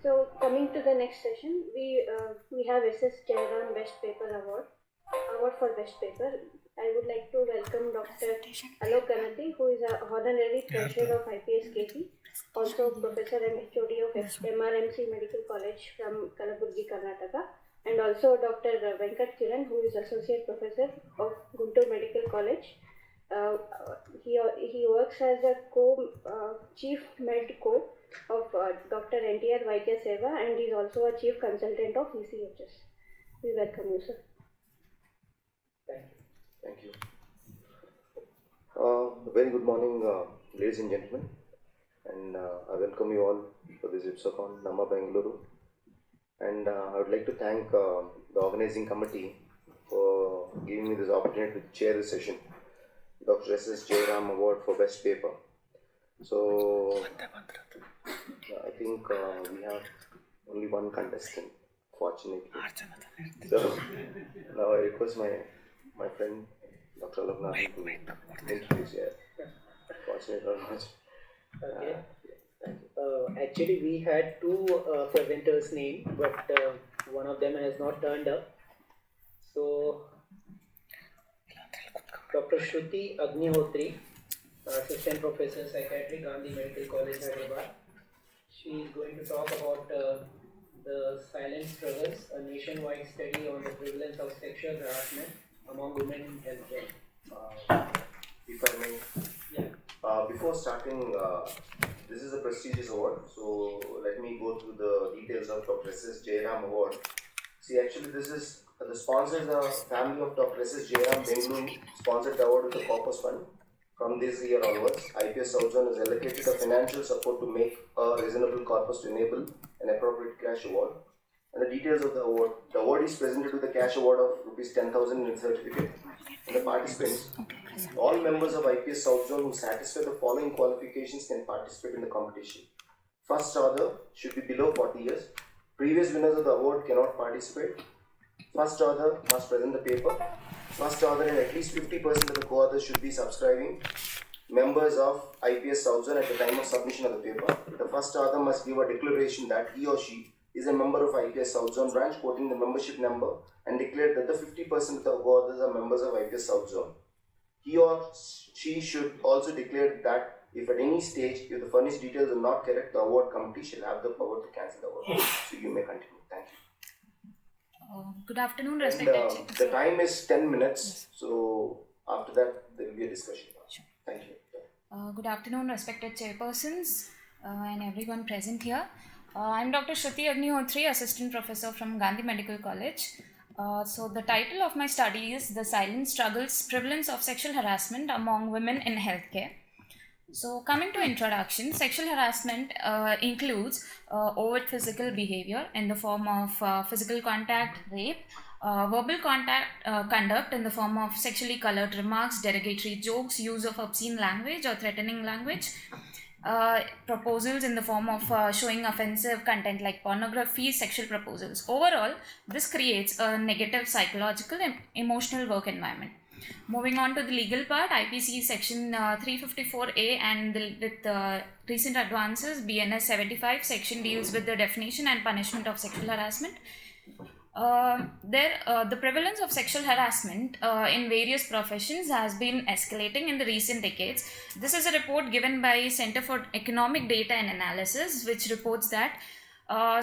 So coming to the next session, we have SS Jairam Best Paper Award for Best Paper. I would like to welcome Dr. Alok Ganati, who is a honorary treasurer of IPSKC, also professor and HOD of MRMC Medical College from Kalaburgi, Karnataka, and also Dr. Venkat Kiran, who is associate professor of Guntur Medical College. He works as a chief med co of Dr. NTR Vaidya Seva, and is also a chief consultant of ECHS. We welcome you, sir. Thank you. Very good morning, ladies and gentlemen, and I welcome you all for this IPSOCON Nama Bengaluru. And I would like to thank the organizing committee for giving me this opportunity to chair this session, Dr. SS Jairam Award for Best Paper. So I think we have only one contestant, fortunately. So now I request my friend Dr. Alok Ganati to introduce. Fortunate or not. Okay. Actually, we had two presenters named, but one of them has not turned up. So, Dr. Shruti Agnihotri, Assistant Professor Psychiatry, Gandhi Medical College, Hyderabad. She is going to talk about the silent struggles, a nationwide study on the prevalence of sexual harassment among women in healthcare. If I may, before starting, this is a prestigious award, so let me go through the details of Dr. SS Jairam Award. See, actually, this is the sponsors are family of Dr. SS Jairam Bengaluru sponsored the award with the Corpus Fund. From this year onwards, IPS South Zone is allocated a financial support to make a reasonable corpus to enable an appropriate cash award. And the details of the award is presented with a cash award of rupees 10,000 in certificate. And the participants, all members of IPS South Zone who satisfy the following qualifications can participate in the competition. First order should be below 40 years. Previous winners of the award cannot participate. First order must present the paper. First order and at least 50% of the co-authors should be subscribing members of IPS South Zone at the time of submission of the paper. The first author must give a declaration that he or she is a member of IPS South Zone branch, quoting the membership number, and declare that the 50% of the co-authors are members of IPS South Zone. He or she should also declare that if at any stage, if the furnished details are not correct, the award committee shall have the power to cancel the award. So you may continue. Thank you. Good afternoon, respected The time is 10 minutes, so after that there will be a discussion. Sure. Thank you. Good afternoon, respected chairpersons and everyone present here. I'm Dr. Shruti Agnihotri, Assistant Professor from Gandhi Medical College. So the title of my study is The Silent Struggles, Prevalence of Sexual Harassment Among Women in Healthcare. So coming to introduction, sexual harassment includes overt physical behavior in the form of physical contact, rape, verbal conduct in the form of sexually colored remarks, derogatory jokes, use of obscene language or threatening language, proposals in the form of showing offensive content like pornography, sexual proposals. Overall, this creates a negative psychological and emotional work environment. Moving on to the legal part, IPC section 354A and with recent advances, BNS 75 section deals with the definition and punishment of sexual harassment. The prevalence of sexual harassment in various professions has been escalating in the recent decades. This is a report given by Center for Economic Data and Analysis, which reports that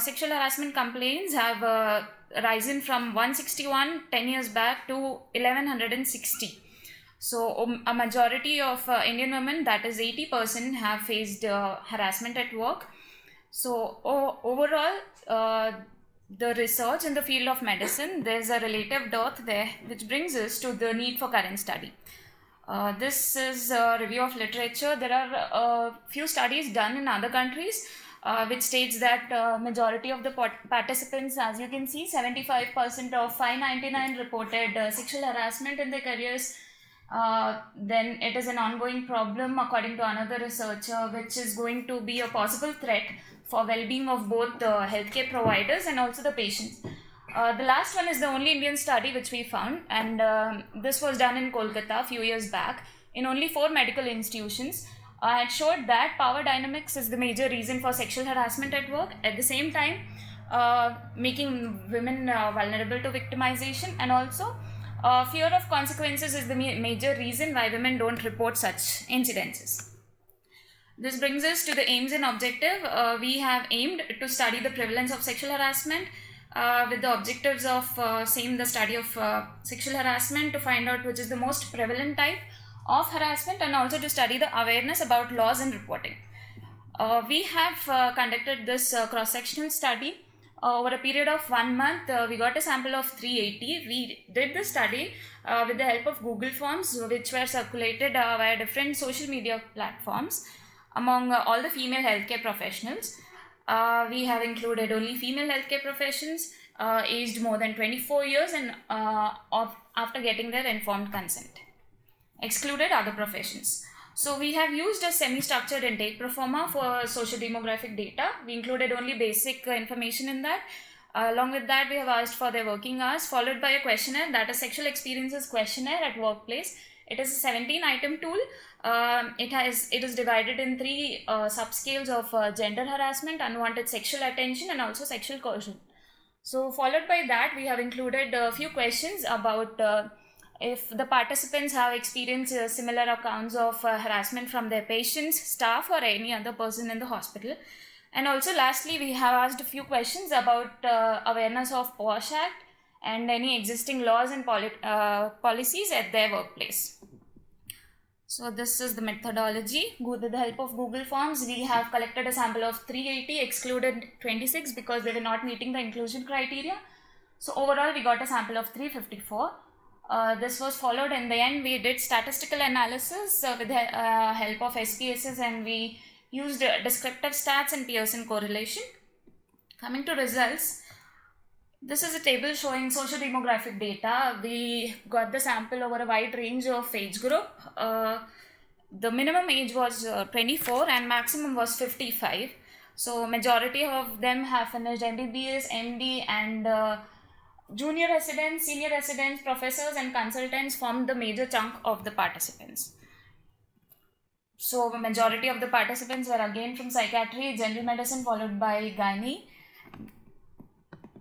sexual harassment complaints have risen from 161 10 years back to 1160. So a majority of Indian women, that is 80%, have faced harassment at work. So overall, the research in the field of medicine, there's a relative dearth there, which brings us to the need for current study. This is a review of literature. There are a few studies done in other countries which states that majority of the participants, as you can see, 75% of 599 reported sexual harassment in their careers. Then it is an ongoing problem according to another researcher, which is going to be a possible threat for well-being of both the healthcare providers and also the patients. The last one is the only Indian study which we found, and this was done in Kolkata a few years back in only 4 medical institutions. It showed that power dynamics is the major reason for sexual harassment at work. At the same time, making women vulnerable to victimization, and also fear of consequences is the major reason why women don't report such incidences. This brings us to the aims and objective. We have aimed to study the prevalence of sexual harassment with the objectives of the study of sexual harassment to find out which is the most prevalent type of harassment, and also to study the awareness about laws and reporting. We have conducted this cross-sectional study over a period of 1 month. We got a sample of 380. We did the study with the help of Google Forms, which were circulated via different social media platforms among all the female healthcare professionals. We have included only female healthcare professions aged more than 24 years and after getting their informed consent. Excluded other professions. So we have used a semi-structured intake proforma for social demographic data. We included only basic information in that. Along with that, we have asked for their working hours, followed by a questionnaire, that is sexual experiences questionnaire at workplace. It is a 17-item tool. It is divided in 3 subscales of gender harassment, unwanted sexual attention, and also sexual coercion. So followed by that, we have included a few questions about if the participants have experienced similar accounts of harassment from their patients, staff, or any other person in the hospital. And also lastly, we have asked a few questions about awareness of POSH Act and any existing laws and policies at their workplace. So this is the methodology. With the help of Google Forms, we have collected a sample of 380, excluded 26 because they were not meeting the inclusion criteria. So overall, we got a sample of 354. This was followed in the end. We did statistical analysis with the help of SPSS, and we used descriptive stats and Pearson correlation. Coming to results, this is a table showing social demographic data. We got the sample over a wide range of age group. The minimum age was 24 and maximum was 55. So majority of them have finished MBBS, MD, and junior residents, senior residents, professors, and consultants formed the major chunk of the participants. So the majority of the participants were again from psychiatry, general medicine, followed by gynae.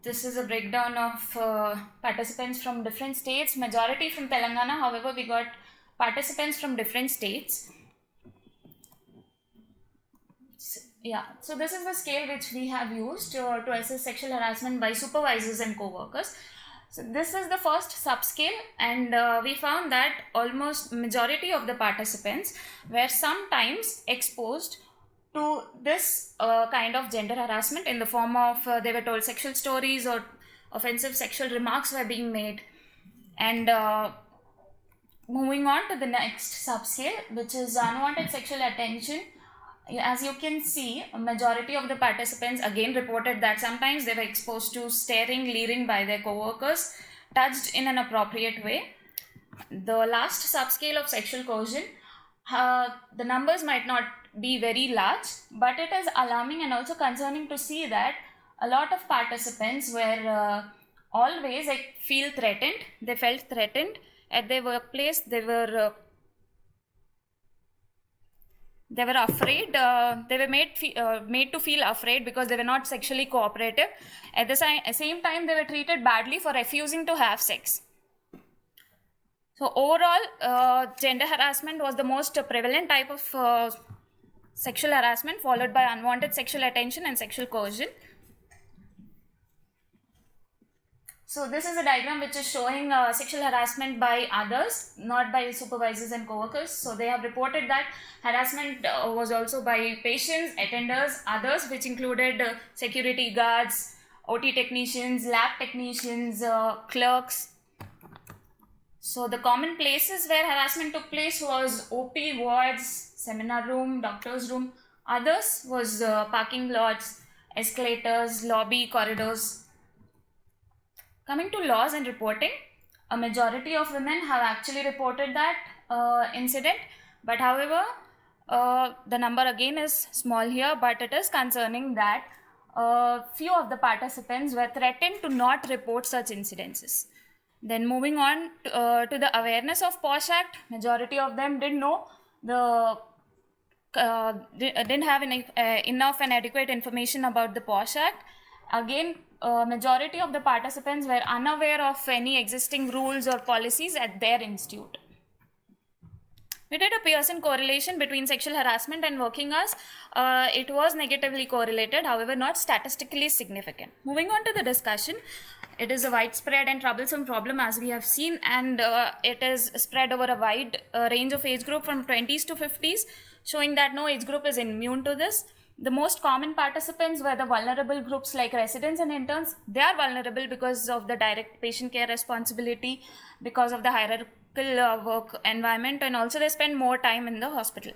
This is a breakdown of participants from different states. Majority from Telangana, however, we got participants from different states. So this is the scale which we have used to assess sexual harassment by supervisors and co-workers. So this is the first subscale, and we found that almost majority of the participants were sometimes exposed to this kind of gender harassment in the form of they were told sexual stories or offensive sexual remarks were being made. And moving on to the next subscale, which is unwanted sexual attention. As you can see, a majority of the participants again reported that sometimes they were exposed to staring, leering by their co-workers, touched in an appropriate way. The last subscale of sexual coercion, the numbers might not be very large, but it is alarming and also concerning to see that a lot of participants were always felt threatened at their workplace. They were afraid. They were made to feel afraid because they were not sexually cooperative. At the same time, they were treated badly for refusing to have sex. So overall, gender harassment was the most prevalent type of sexual harassment, followed by unwanted sexual attention and sexual coercion. So this is a diagram which is showing sexual harassment by others, not by supervisors and co-workers. So they have reported that harassment was also by patients, attenders, others, which included security guards, OT technicians, lab technicians, clerks. So the common places where harassment took place was OP, wards, seminar room, doctor's room. Others was parking lots, escalators, lobby, corridors. Coming to laws and reporting, a majority of women have actually reported that incident, but however, the number again is small here, but it is concerning that few of the participants were threatened to not report such incidences. Then moving on to the awareness of POSH Act, majority of them didn't know the didn't have enough and adequate information about the POSH Act. Again, majority of the participants were unaware of any existing rules or policies at their institute. We did a Pearson correlation between sexual harassment and working hours. It was negatively correlated, however, not statistically significant. Moving on to the discussion, it is a widespread and troublesome problem, as we have seen, and it is spread over a wide range of age group from 20s to 50s, showing that no age group is immune to this. The most common participants were the vulnerable groups like residents and interns. They are vulnerable because of the direct patient care responsibility, because of the hierarchical work environment, and also they spend more time in the hospital.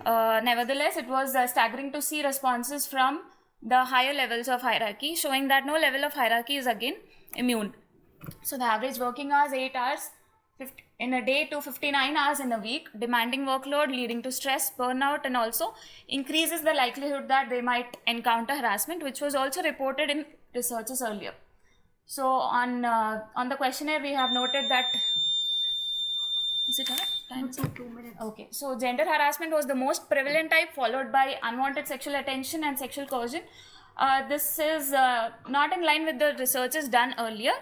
Nevertheless, it was staggering to see responses from the higher levels of hierarchy, showing that no level of hierarchy is again immune. So the average working hours 8 hours in a day to 59 hours in a week, demanding workload leading to stress, burnout, and also increases the likelihood that they might encounter harassment, which was also reported in researches earlier. So on the questionnaire, we have noted that. Is it time? 2 minutes. Okay. So gender harassment was the most prevalent type, followed by unwanted sexual attention and sexual coercion. This is not in line with the researches done earlier,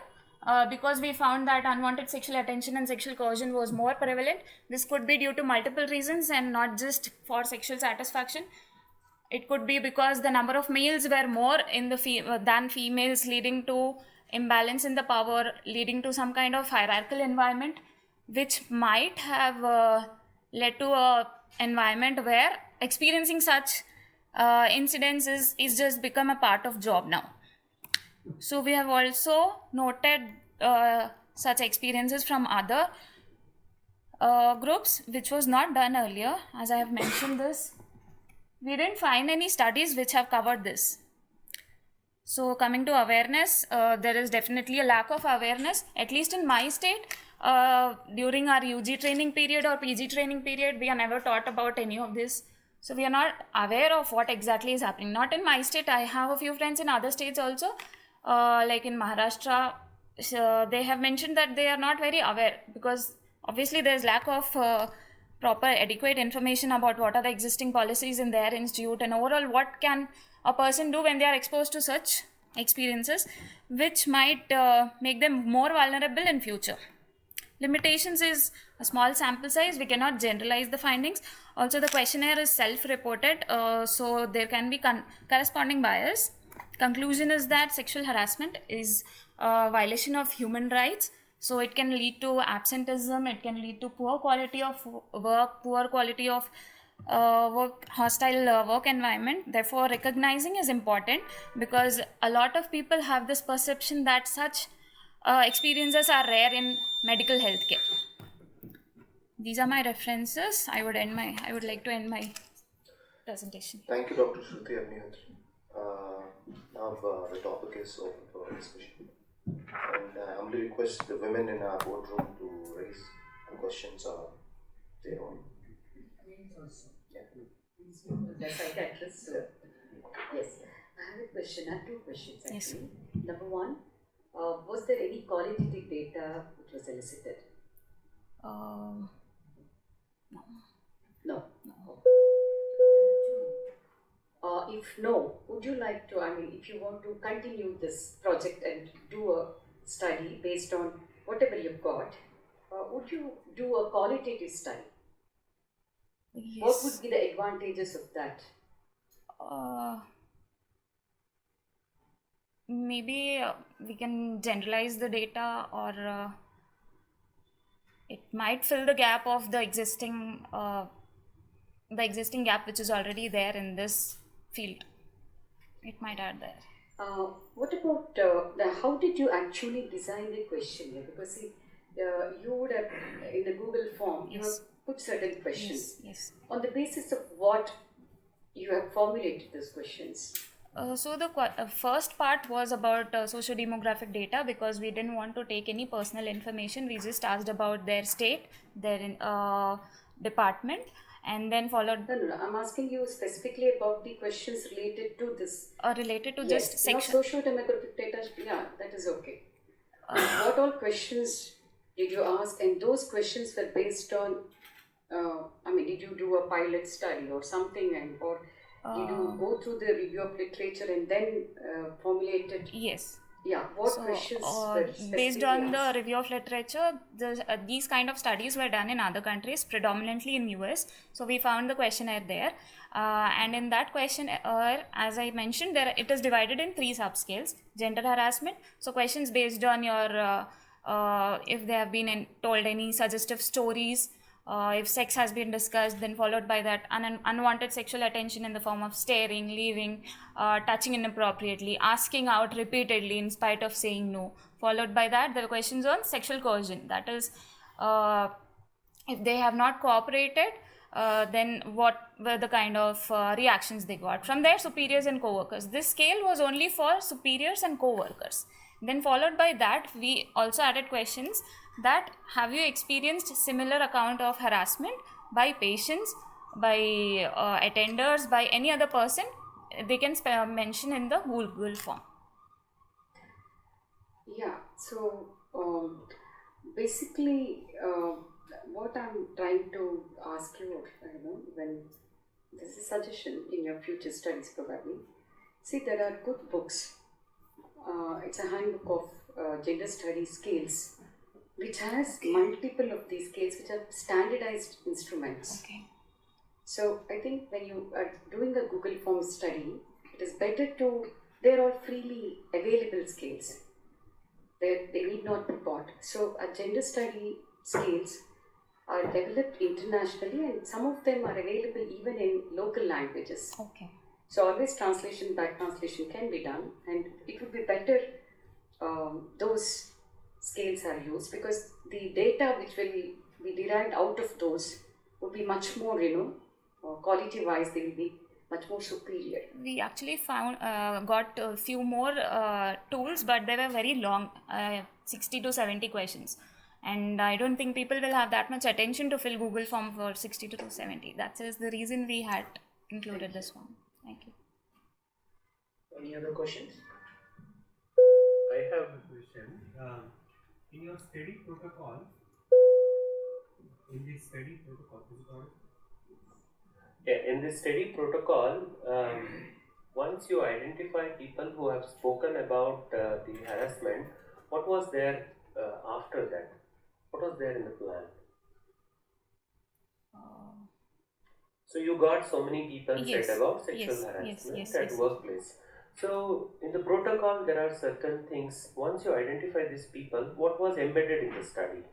because we found that unwanted sexual attention and sexual coercion was more prevalent. This could be due to multiple reasons and not just for sexual satisfaction. It could be because the number of males were more in the than females, leading to imbalance in the power, leading to some kind of hierarchical environment, which might have led to a environment where experiencing such incidents is just become a part of job now. So we have also noted such experiences from other groups, which was not done earlier. As I have mentioned this, we didn't find any studies which have covered this. So coming to awareness, there is definitely a lack of awareness, at least in my state. During our UG training period or PG training period, we are never taught about any of this. So we are not aware of what exactly is happening. Not in my state. I have a few friends in other states also, like in Maharashtra. They have mentioned that they are not very aware, because obviously there is lack of proper adequate information about what are the existing policies in their institute, and overall what can a person do when they are exposed to such experiences, which might make them more vulnerable in future. Limitations is a small sample size. We cannot generalize the findings. Also, the questionnaire is self-reported, so there can be corresponding bias. Conclusion is that sexual harassment is a violation of human rights. So it can lead to absenteeism, it can lead to poor quality of work, poor quality of work, hostile work environment. Therefore, recognizing is important, because a lot of people have this perception that such experiences are rare in medical healthcare. These are my references. I would like to end my presentation. Thank you, Dr. Shruti Agnihatri. Now the topic is open for discussion, and I humbly request the women in our boardroom to raise the questions of their own. The psychiatrist. Yes, I have a question. I have two questions actually. Yes. Number one, was there any qualitative data which was elicited? No. No. If no, would you like to, if you want to continue this project and do a study based on whatever you've got, would you do a qualitative study? Yes. What would be the advantages of that? Maybe we can generalize the data, or it might fill the gap of the existing gap which is already there in this field. It might add there. What about how did you actually design the questionnaire? Because see, you would have in the Google form you have put certain questions. Yes. On the basis of what you have formulated those questions. So the first part was about socio-demographic data, because we didn't want to take any personal information. We just asked about their state, their department, and then followed. No. I'm asking you specifically about the questions related to this. Related to Yes, just section. not socio-demographic data. Yeah, that is okay. What all questions did you ask? And those questions were based on I mean, did you do a pilot study or something, and or did you go through the review of literature and then formulate it? Yes. Yeah, what So, questions were specifically based on the asked? review of literature, these kind of studies were done in other countries, predominantly in US. So we found the questionnaire there, and in that questionnaire, as I mentioned, there it is divided in 3 subscales: gender harassment. So questions based on your if they have been told any suggestive stories. If sex has been discussed, then followed by that unwanted sexual attention in the form of staring, leaving, touching inappropriately, asking out repeatedly in spite of saying no. Followed by that, there were questions on sexual coercion. That is, if they have not cooperated, then what were the kind of reactions they got from their superiors and co-workers. This scale was only for superiors and co-workers. Then followed by that, we also added questions that have you experienced similar account of harassment by patients, by attenders, by any other person. They can mention in the Google form. Yeah, so basically, what I'm trying to ask you, when this is a suggestion in your future studies, probably. See, there are good books. It's a handbook of gender studies scales, which has multiple of these scales, which are standardized instruments. Okay. So I think when you are doing a Google Forms study, it is better to, they're all freely available scales. They need not be bought. So our gender study scales are developed internationally, and some of them are available even in local languages. Okay. So always translation, back translation can be done, and it would be better those scales are used, because the data which will be derived out of those would be much more, quality wise, they will be much more superior. We actually got a few more tools, but they were very long, 60 to 70 questions. And I don't think people will have that much attention to fill Google form for 60 to 70. That is the reason we had included this one. Thank you. Any other questions? I have a question. In your study protocol, is it all? Yeah, in this study protocol, once you identify people who have spoken about the harassment, what was there after that? What was there in the plan? So you got so many people Yes, said about sexual yes, harassment yes, at yes. workplace. So in the protocol, there are certain things. Once you identify these people, what was embedded in the study?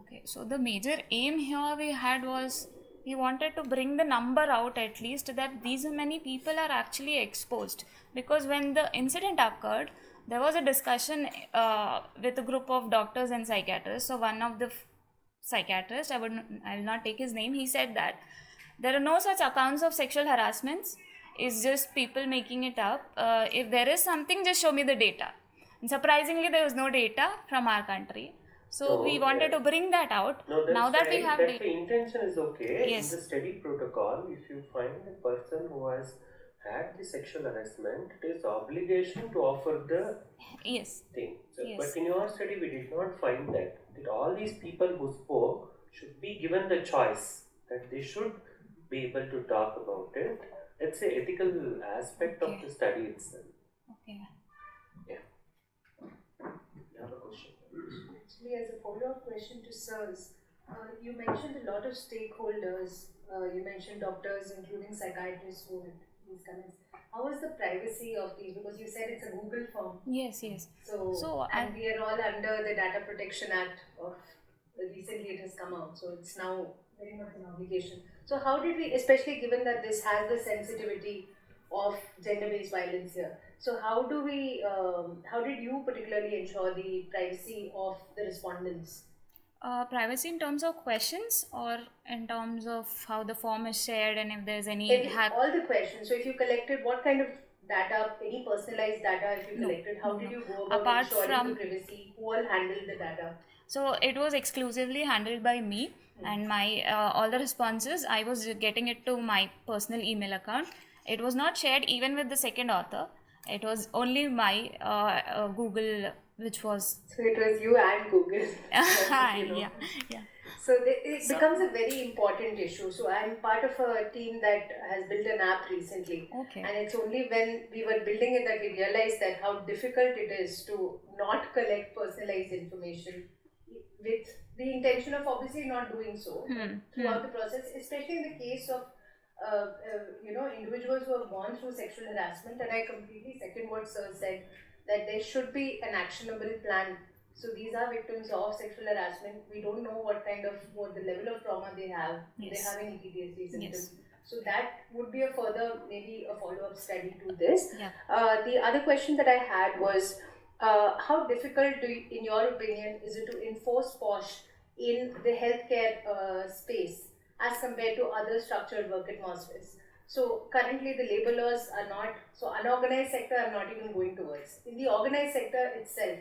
Okay, so the major aim here we had was we wanted to bring the number out, at least that these many people are actually exposed, because when the incident occurred, there was a discussion with a group of doctors and psychiatrists. So one of the psychiatrists, I will not take his name, he said that there are no such accounts of sexual harassments. It's just people making it up. If there is something, just show me the data. And surprisingly, there was no data from our country. So we wanted to bring that out. No, that's now that we fine. have That data. the intention is okay. Yes. In the study protocol, if you find a person who has had the sexual harassment, it is obligation to offer the Yes. thing. So, Yes. But in your study, we did not find that. That all these people who spoke should be given the choice that they should be able to talk about it. That's the ethical aspect of the study itself. Okay. You have a question? Actually, as a follow-up question to sirs, you mentioned a lot of stakeholders. You mentioned doctors, including psychiatrists, who had these comments. How is the privacy of these? Because you said it's a Google form. Yes, yes. So and we are all under the Data Protection Act of recently it has come out. So it's now very much an obligation. So how did we, especially given that this has the sensitivity of gender-based violence here, so how did you particularly ensure the privacy of the respondents? Privacy in terms of questions or in terms of how the form is shared and if there's any All the questions. So if you collected what kind of data, any personalized data if you collected, how did you go about Apart ensuring from- the privacy? Who all handled the data? So it was exclusively handled by me, and my all the responses I was getting it to my personal email account. It was not shared even with the second author. It was only my Google which was. So it was you and Google. you know. Yeah, yeah. So it becomes a very important issue. So I'm part of a team that has built an app recently. Okay. And it's only when we were building it that we realized that how difficult it is to not collect personalized information with the intention of obviously not doing so throughout the process, especially in the case of individuals who have gone through sexual harassment. And I completely second what Sir said, that there should be an actionable plan. So these are victims of sexual harassment. We don't know what the level of trauma they have. Do they Yes. have any PTSD symptoms? Yes. So that would be a further, maybe a follow-up study to this. Yeah. The other question that I had was, how difficult, in your opinion, is it to enforce POSH in the healthcare space as compared to other structured work atmospheres? So currently the labor laws are not, so unorganized sector are not even going towards. In the organized sector itself,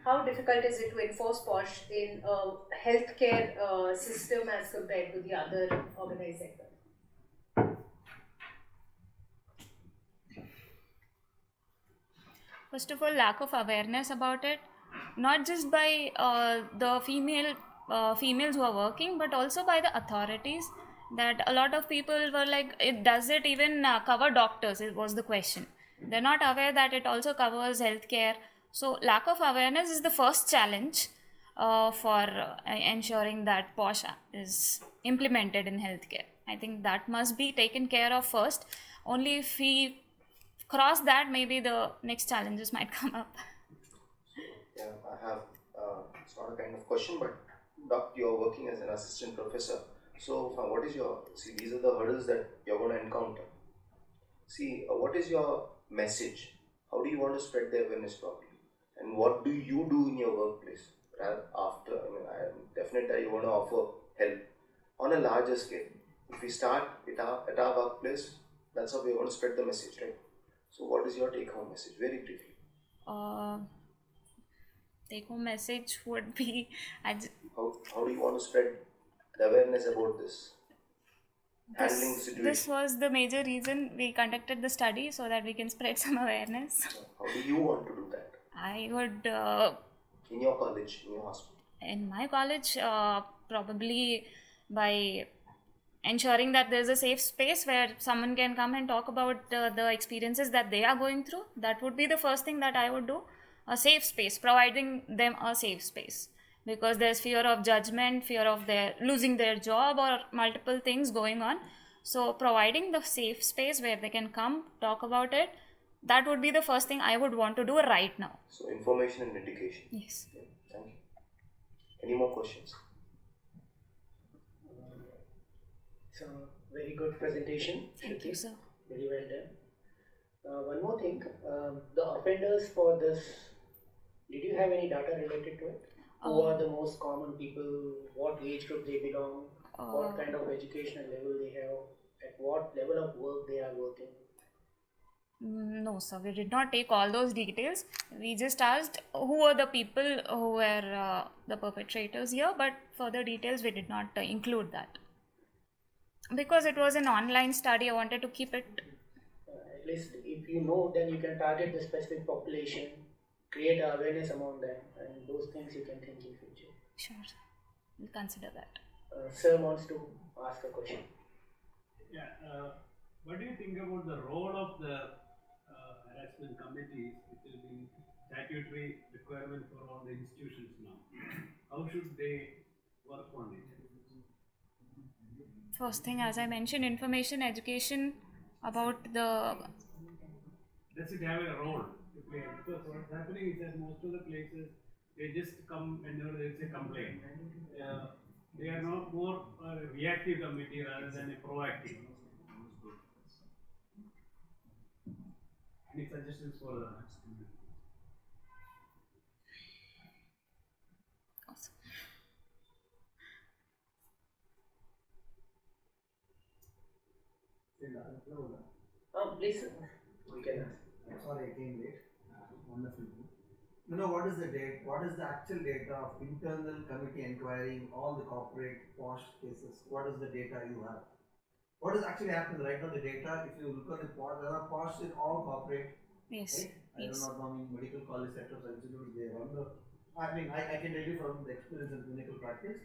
how difficult is it to enforce POSH in a healthcare system as compared to the other organized sector? First of all, lack of awareness about it, not just by the females who are working, but also by the authorities. That a lot of people were like, does it even cover doctors? It was the question. They're not aware that it also covers healthcare. So lack of awareness is the first challenge for ensuring that POSH is implemented in healthcare. I think that must be taken care of first. Only if we cross that, maybe the next challenges might come up. Yeah, I have, it's not a kind of question, but Doc, you're working as an assistant professor. So, what is these are the hurdles that you're going to encounter. See, what is your message? How do you want to spread the awareness properly? And what do you do in your workplace? After, I am definite that you want to offer help on a larger scale. If we start at our workplace, that's how we want to spread the message, right? So, what is your take-home message? Very briefly. Take-home message would be, How do you want to spread the awareness about this? Handling the situation. This was the major reason we conducted the study, so that we can spread some awareness. How do you want to do that? I would, in your college, in your hospital? in my college, probably by ensuring that there's a safe space where someone can come and talk about the experiences that they are going through. That would be the first thing that I would do. A safe space, providing them a safe space, because there's fear of judgment, fear of their losing their job, or multiple things going on. So providing the safe space where they can come talk about it, that would be the first thing I would want to do right now. So information and education. Yes. Yeah, thank you. Any more questions? So very good presentation. Thank you, sir. Very well done. One more thing, the offenders for this, did you have any data related to it? Who are the most common people? What age group they belong? What kind of educational level they have? At what level of work they are working? No, sir, we did not take all those details. We just asked who are the people who were the perpetrators here, but further details we did not include that. Because it was an online study, I wanted to keep it. At least if you know, then you can target the specific population, create awareness among them, and those things you can think in future. Sure, we'll consider that. Sir wants to ask a question. Yeah, what do you think about the role of the harassment committees, which will be statutory requirement for all the institutions now? How should they work on it? First thing, as I mentioned, information, education about the. Does it have a role to play? Because what's happening is that most of the places, they just come whenever there is a complaint. They are not more reactive committee rather than a proactive. Any suggestions for that? Please, you can ask. Sorry, I came late. Wonderful. You know what is the date? What is the actual data of internal committee inquiring all the corporate POSH cases? What is the data you have? What is actually happening right now? The data, if you look at the POSH, there are POSH in all corporate Yes. Right? I do Yes. not know in medical college sector of institutes they run the. I mean, I can tell you from the experience in clinical practice.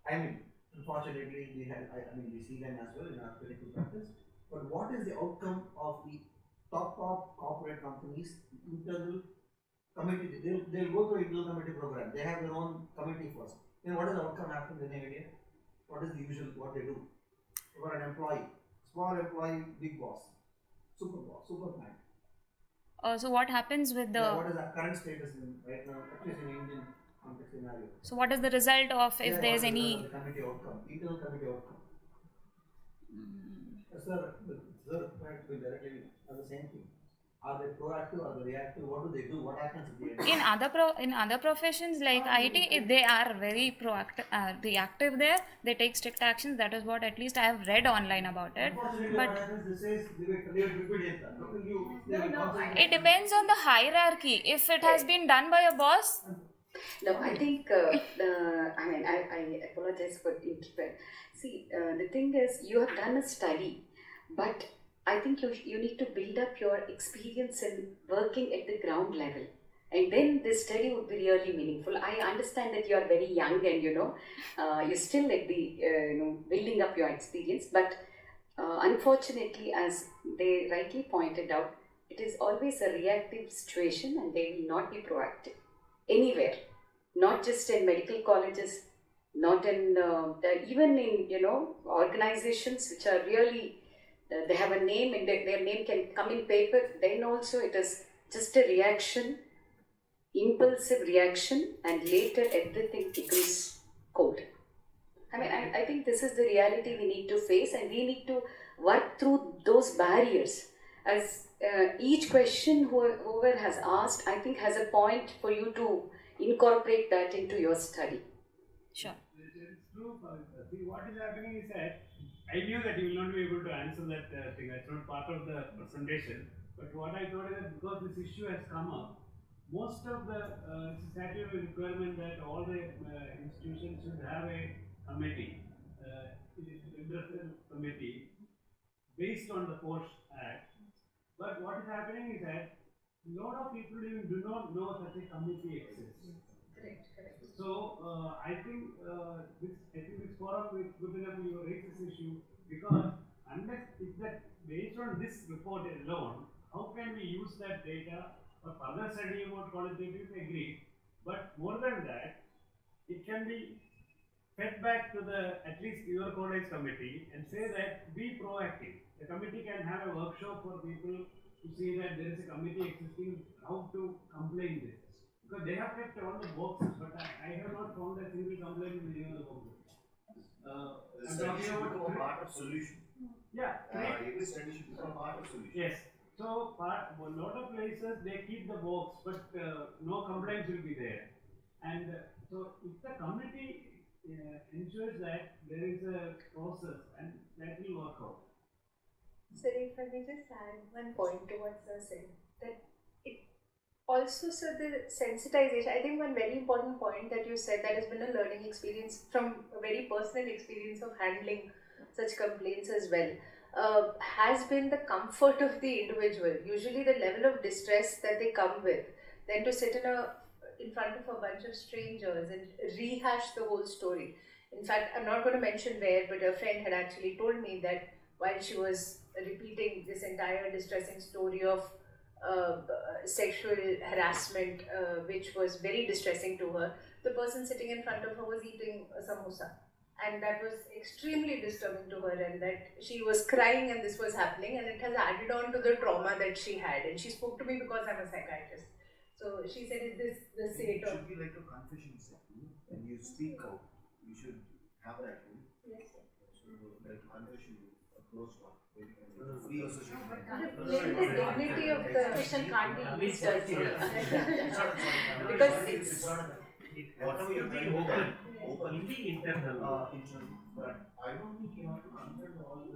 I mean, unfortunately, we see them as well in our clinical practice. But what is the outcome of the top corporate companies internal committee? They'll go through internal committee program. They have their own committee first. Then what is the outcome after the idea? What is the usual what they do for an employee? Small employee, big boss, super man. So what happens with the? What is the current status right now, at least in Indian context scenario? So what is the result of if there's what is any? the committee outcome, internal committee outcome? Sir, will directly are the same thing. Are they proactive? Are they reactive? What do they do? What happens at the end? In other professions like IT, they are very proactive, reactive there. They take strict actions. That is what at least I have read online about it. Unfortunately, But what happens? They say they will repeat it. How will you? it depends on the hierarchy. If it has been done by a boss, No, I think, I apologize for interrupting. See, the thing is, you have done a study, but I think you need to build up your experience in working at the ground level. And then this study would be really meaningful. I understand that you are very young and, you're still at the, building up your experience. But unfortunately, as they rightly pointed out, it is always a reactive situation and they will not be proactive anywhere, not just in medical colleges, not in even in organizations which are really they have a name and their name can come in paper. Then also it is just a reaction, impulsive reaction, and later everything becomes cold. I think this is the reality we need to face, and we need to work through those barriers. As each question whoever has asked, I think has a point for you to incorporate that into your study. sure. It's true. See, what is happening is that I knew that you will not be able to answer that thing. That's not part of the presentation. But what I thought is that because this issue has come up, most of the statutory requirement that all the institutions should have a committee, committee based on the Post Act. But what is happening is that a lot of people even do not know such a committee exists. Correct. So I think this forum is good enough to raise this issue, because unless it's that based on this report alone, how can we use that data for further study about qualitative? Agree, but more than that, it can be fed back to the at least your college committee and say that be proactive. The committee can have a workshop for people to see that there is a committee existing, how to complain this. Because they have kept all the boxes, but I have not found a single complaint in any of the boxes. I'm talking about a part of solution. Yeah, Every study should become a part of solution. yes. So, a lot of places they keep the box, but no complaints will be there. And so, if the committee ensures that there is a process, and that will work out. So if I may just add one point to what sir said, that it also, sir, the sensitization, I think one very important point that you said that has been a learning experience from a very personal experience of handling such complaints as well, has been the comfort of the individual. Usually the level of distress that they come with, then to sit in front of a bunch of strangers and rehash the whole story. In fact, I'm not going to mention where, but a friend had actually told me that while she was repeating this entire distressing story of sexual harassment, which was very distressing to her, the person sitting in front of her was eating a samosa. And that was extremely disturbing to her, and that she was crying and this was happening, and it has added on to the trauma that she had. And she spoke to me because I'm a psychiatrist. So she said, is this the state of... It should be like a confession set. When you speak out, you should have that. Yes, sir. So, like confession, a close one. Where you can free association. The dignity of the profession can't be used as because it's Whatever you're trying to open internal. But I don't think you have to confront all the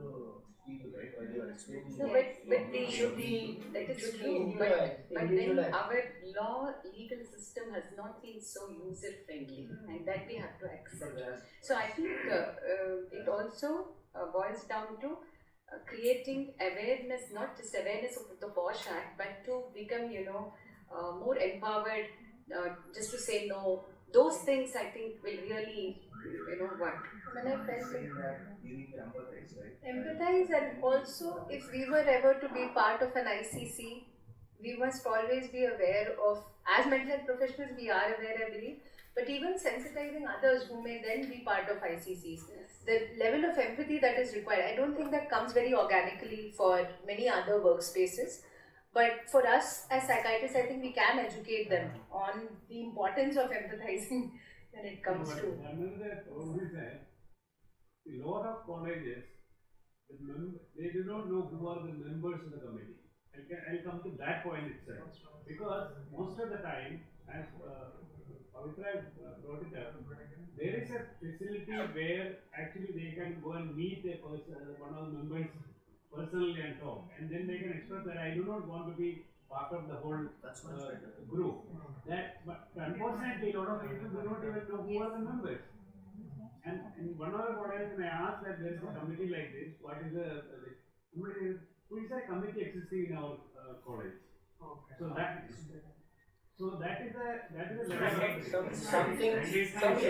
people, right? While you are explaining. No, but they should be, that is true, but then our legal system has not been so user friendly, and that we have to accept. So I think it also boils down to creating awareness, not just awareness of the POSH Act, but to become, more empowered, just to say no. Those things I think will really, what? When I felt it. You need to empathize, right? Empathize, and also if we were ever to be part of an ICC, we must always be aware of, as mental health professionals we are aware, I believe, but even sensitizing others who may then be part of ICCs. The level of empathy that is required, I don't think that comes very organically for many other workspaces. But for us as psychiatrists, I think we can educate them on the importance of empathizing when it comes to. Another problem is that a lot of colleges, they do not know who are the members of the committee. I'll come to that point itself. Because most of the time, as Pavitra brought it up, there is a facility where actually they can go and meet a person, one of the members personally and talk, and then they can express that I do not want to be part of the whole group. But unfortunately, a lot of people do not even know who are the members. And in one of the colleges, when I asked that there is a committee like this, what is who is a committee existing in our college? Okay. So that is a level of Some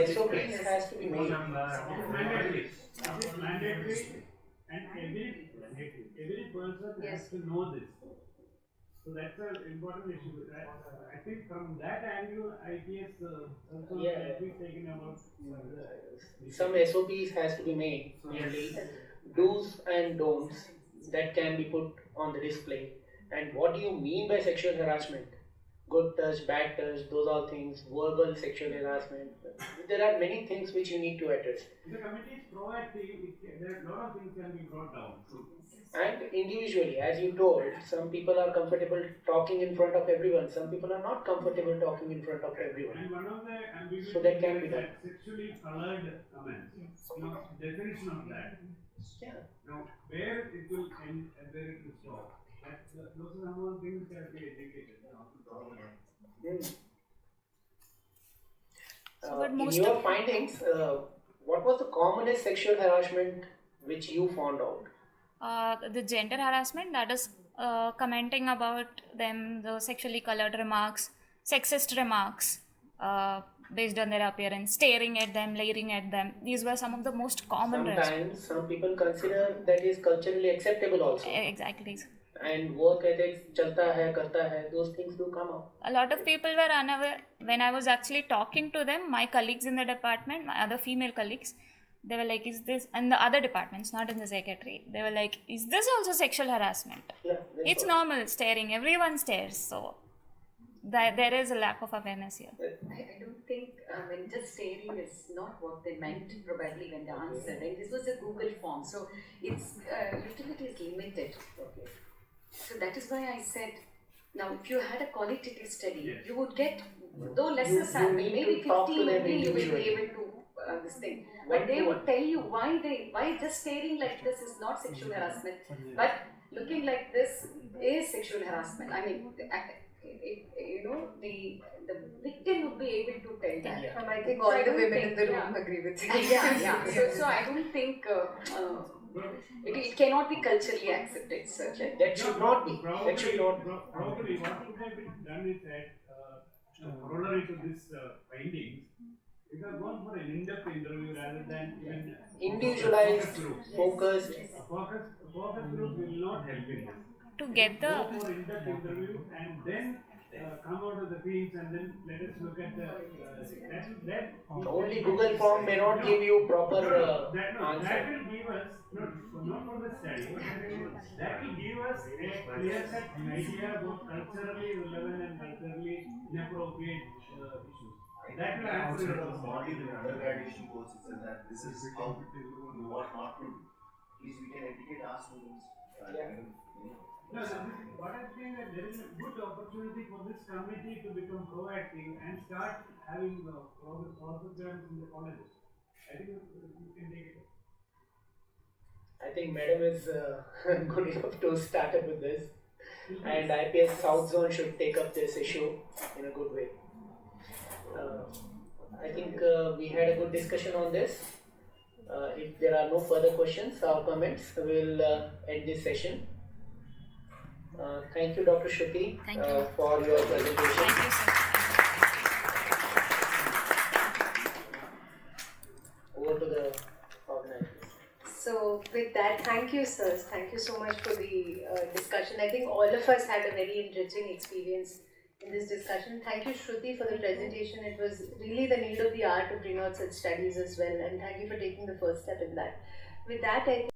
SOPs has to be made. mandatory. It is mandatory, and every person has to know this. So that's an important issue. I think from that angle, IPS also has been taken about. Some SOPs has to be made, mainly do's and don'ts that can be put on the display. And what do you mean by sexual harassment? Good touch, bad touch, those are things, verbal sexual harassment. There are many things which you need to address. If the committee is proactive, there are a lot of things can be brought down. And individually, as you told, some people are comfortable talking in front of everyone, some people are not comfortable talking in front of everyone. And one of the ambiguities So that can be done. Sexually colored comments. Definition of that. Yeah. Now, where it will end and where it will stop. Those are some of the things that be educated. In your findings, what was the commonest sexual harassment which you found out? The gender harassment, that is commenting about them, the sexually colored remarks, sexist remarks based on their appearance, staring at them, leering at them. These were some of the most common. Sometimes some people consider that is culturally acceptable also. Exactly. And work ethics, chalta hai, karta hai, those things do come up. A lot of people were unaware. When I was actually talking to them, my colleagues in the department, my other female colleagues, they were like, is this, and the other departments, not in the psychiatry, they were like, is this also sexual harassment? Yeah, it's normal, staring, everyone stares, so there is a lack of awareness here. I don't think, just staring is not what they meant probably when they answered. And this was a Google form, so its utility is limited. Okay. So that is why I said, now if you had a qualitative study, you would get, though lesser sample, maybe 15 only you will be able to this thing. But they would tell you why just staring like this is not sexual harassment, but looking like this is sexual harassment. I mean, the victim would be able to tell that. Yeah. I think all the women in the room agree with you. So I don't think it cannot be culturally accepted, certainly. That should not be. Probably, That should not be. Probably what would have been done is that corollary to this findings, you have gone for an in-depth interview rather than even Individualized, focused. A focus group will not help in this. To get the Go for in-depth interview and then come out of the fields and then let us look at the that Only Google form may not give you proper that answer. will give us not for the study, that will give us a clear set idea about culturally relevant and culturally inappropriate issues. That will answer the body in undergraduation courses and that this is how what not to do. At least we can educate our students. No, what I think that there is a good opportunity for this committee to become proactive and start having programs in the colleges. I think you can take it. I think Madam is good enough to start up with this, and IPS South Zone should take up this issue in a good way. I think we had a good discussion on this. If there are no further questions or comments, we will end this session. Thank you, Dr. Shruti, Thank you. for your presentation. Thank you, sir. Over to the organizers. So with that, thank you, sirs. Thank you so much for the discussion. I think all of us had a very enriching experience in this discussion. Thank you, Shruti, for the presentation. It was really the need of the hour to bring out such studies as well, and thank you for taking the first step in that. With that, I think